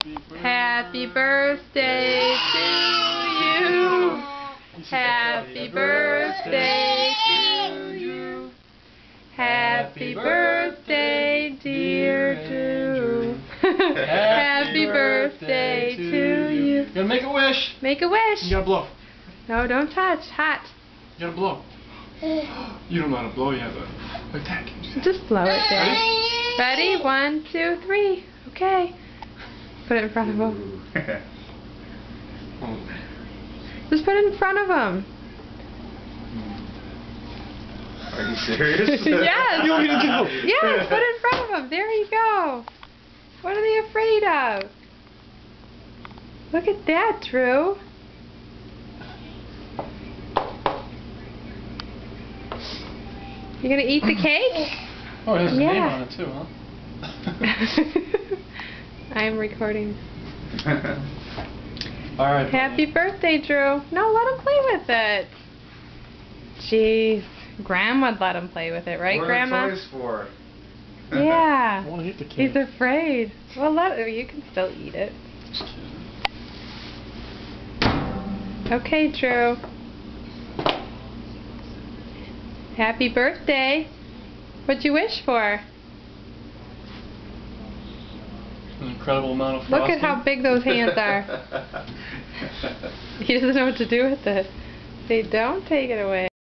Happy birthday to you. Happy birthday to you. Happy birthday, dear Drew. Happy birthday to you. You gotta make a wish. Make a wish. You gotta blow. No, don't touch. Hot. You gotta blow. You don't know how to blow. You have a attack. Just blow it there. Ready? 1, 2, 3. Okay. Put it in front of him. Just put it in front of him. Are you serious? Yes. You want me to do? Yes, put it in front of him. There you go. What are they afraid of? Look at that, Drew. You gonna eat the cake? Oh, it has a name Yeah. on it too, huh? I'm recording. All right. Happy birthday, Drew. No, let him play with it. Jeez. Grandma'd let him play with it, right, What Grandma? are the toys for? Yeah. I want to eat the cake. He's afraid. Well, you can still eat it. Okay, Drew. Happy birthday. What'd you wish for? An incredible amount of Look frosting. at how big those hands are. He doesn't know what to do with it. They don't take it away.